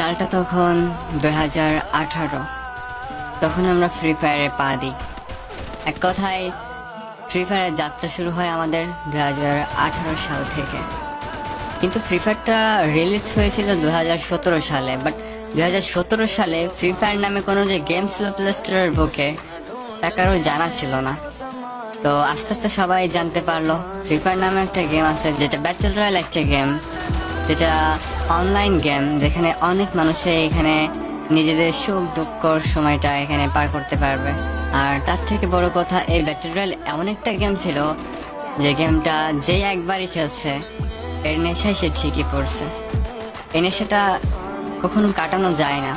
সালটা তখন 2018। তখন আমরা ফ্রি ফায়ারে পা দিই। এক কথায় ফ্রি ফায়ারের যাত্রা শুরু হয় আমাদের 2018 সাল থেকে। কিন্তু ফ্রি ফায়ারটা রিলিজ হয়েছিল 2017 সালে। বাট 2017 সালে ফ্রি ফায়ার নামে কোনো যে গেম ছিল প্লে স্টোরের বুকে তা কারো জানা ছিল না। তো আস্তে আস্তে সবাই জানতে পারলো ফ্রি ফায়ার নামে একটা গেম আছে, যেটা ব্যাটল রয়্যাল একটা গেম, যেটা অনলাইন গেম, যেখানে অনেক মানুষে এখানে নিজেদের সুখ দুঃখর সময়টা এখানে পার করতে পারবে। আর তার থেকে বড় কথা, এই ব্যাটল রয়্যাল এমন একটা গেম ছিল যে গেমটা যে একবারই খেলছে এর নেশায় সে ঠিকই পড়ছে। এই নেশাটা কখনো কাটানো যায় না।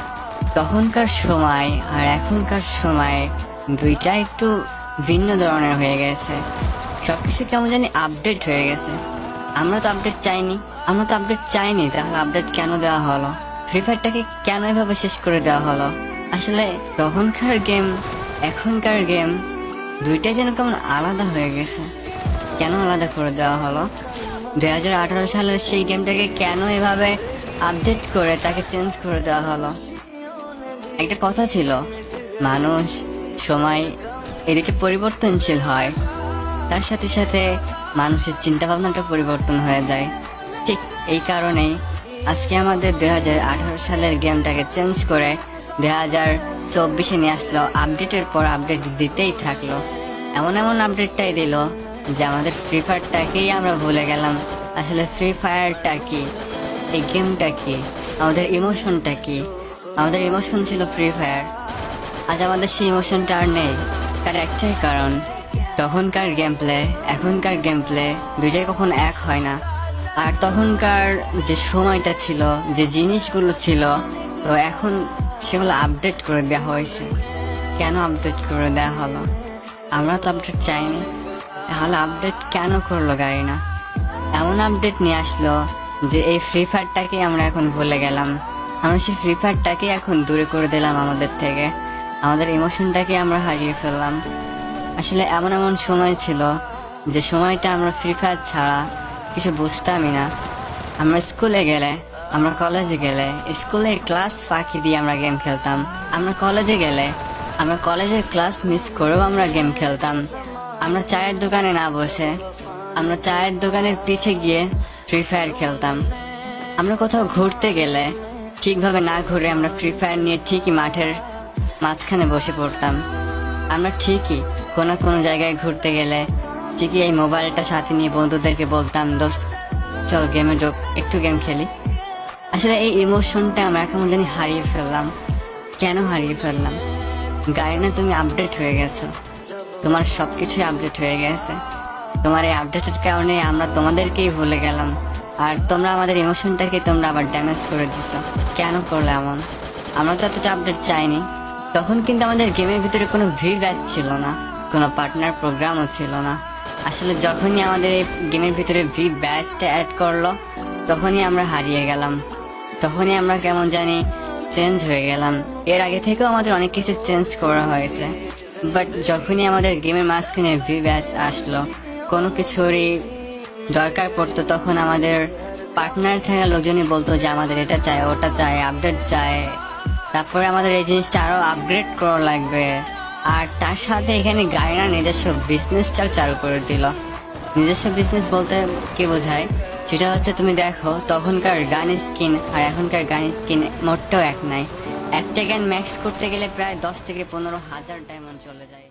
তখনকার সময় আর এখনকার সময় দুইটা একটু ভিন্ন ধরনের হয়ে গেছে। সবকিছু কেমন জানি আপডেট হয়ে গেছে। আমরা তো আপডেট চাইনি, তাহলে আপডেট কেন দেওয়া হলো? ফ্রি ফায়ারটাকে কেন এভাবে শেষ করে দেওয়া হলো? আসলে তখনকার গেম এখনকার গেম দুইটাই যেন কেমন আলাদা হয়ে গেছে। কেন আলাদা করে দেওয়া হলো? 2018 সালের সেই গেমটাকে কেন এভাবে আপডেট করে তাকে চেঞ্জ করে দেওয়া হলো? একটা কথা ছিল, মানুষ, সময় এদিকে পরিবর্তনশীল হয়, তার সাথে সাথে মানুষের চিন্তা ভাবনাটা পরিবর্তন হয়ে যায়। ঠিক এই কারণেই আজকে আমাদের 2018 সালের গেমটাকে চেঞ্জ করে 2024 নিয়ে আসলো। আপডেটের পর আপডেট দিতেই থাকলো। এমন আপডেটটাই দিল যে আমাদের ফ্রি ফায়ারটাকেই আমরা ভুলে গেলাম। আসলে ফ্রি ফায়ারটা কি, এই গেমটা কি, আমাদের ইমোশনটা কি? আমাদের ইমোশন ছিল ফ্রি ফায়ার। আজ আমাদের সেই ইমোশনটা আর নেই। তার একটাই কারণ, তখনকার গেম প্লে এখনকার গেম প্লে দুইটাই কখন এক হয় না। আর তখনকার যে সময়টা ছিল, যে জিনিসগুলো ছিল, তো এখন সেগুলো আপডেট করে দেওয়া হয়েছে। কেন আপডেট করে দেওয়া হলো? আমরা তো আপডেট চাইনি, তাহলে আপডেট কেন করলো গাড়ি না? এমন আপডেট নিয়ে আসলো যে এই ফ্রি ফায়ারটাকে আমরা এখন ভুলে গেলাম। আমরা সেই ফ্রি ফায়ারটাকে এখন দূরে করে দিলাম আমাদের থেকে। আমাদের ইমোশনটাকে আমরা হারিয়ে ফেললাম। আসলে এমন সময় ছিল যে সময়টা আমরা ফ্রি ফায়ার ছাড়া কিছু বুঝতামই না। আমরা স্কুলে গেলে, আমরা কলেজে গেলে, স্কুলের ক্লাস ফাঁকি দিয়ে আমরা গেম খেলতাম। আমরা কলেজে গেলে, আমরা কলেজের ক্লাস মিস করেও আমরা গেম খেলতাম। আমরা চায়ের দোকানে না বসে, আমরা চায়ের দোকানের পিছে গিয়ে ফ্রি ফায়ার খেলতাম। আমরা কোথাও ঘুরতে গেলে ঠিকভাবে না ঘুরে আমরা ফ্রি ফায়ার নিয়ে ঠিকই মাঠের মাঝখানে বসে পড়তাম। আমরা ঠিকই কোনো জায়গায় ঘুরতে গেলে ঠিকই এই মোবাইলটা সাথে নিয়ে বন্ধুদেরকে বলতাম, দোস্ত চল গেমে ঢোক, একটু গেম খেলি। আসলে এই ইমোশনটা আমরা এখন জানি হারিয়ে ফেললাম। কেন হারিয়ে ফেললাম? গাড়ি তুমি আপডেট হয়ে গেছো, তোমার সবকিছুই আপডেট হয়ে গেছে। তোমার এই আপডেটের কারণে আমরা তোমাদেরকেই ভুলে গেলাম। আর তোমরা আমাদের ইমোশনটাকে তোমরা আবার ড্যামেজ করে দিছো। কেন করলে এমন? আমরা তো এতটা আপডেট চাইনি। তখন কিন্তু আমাদের গেমের ভিতরে কোনো ভি ব্যাচ ছিল না, কোনো পার্টনার প্রোগ্রামও ছিল না। আসলে যখনই আমাদের এই গেমের ভিতরে ভি ব্যাচটা অ্যাড করলো, তখনই আমরা হারিয়ে গেলাম। তখনই আমরা কেমন জানি চেঞ্জ হয়ে গেলাম। এর আগে থেকেও আমাদের অনেক কিছু চেঞ্জ করা হয়েছে, বাট যখনই আমাদের গেমের মাঝখানে ভি ব্যাচ আসলো, কোনো কিছুরই দরকার পড়তো, তখন আমাদের পার্টনার থাকা লোকজনই বলতো যে আমাদের এটা চাই, ওটা চাই, আপডেট চাই। তারপরে আমাদের এই জিনিসটা আরো আপগ্রেড করা লাগবে। আর তার সাথে এখানে গাড়িরা নিজস্ব বিজনেসটা চালু করে দিল। নিজস্ব বিজনেস বলতে কি বোঝায়? সেটা হচ্ছে, তুমি দেখো তখনকার গান স্কিন আর এখনকার গান স্কিন মোটেও এক নাই। একটা গান ম্যাক্স করতে গেলে প্রায় 10 থেকে 15 হাজার ডায়মন্ড চলে যায়।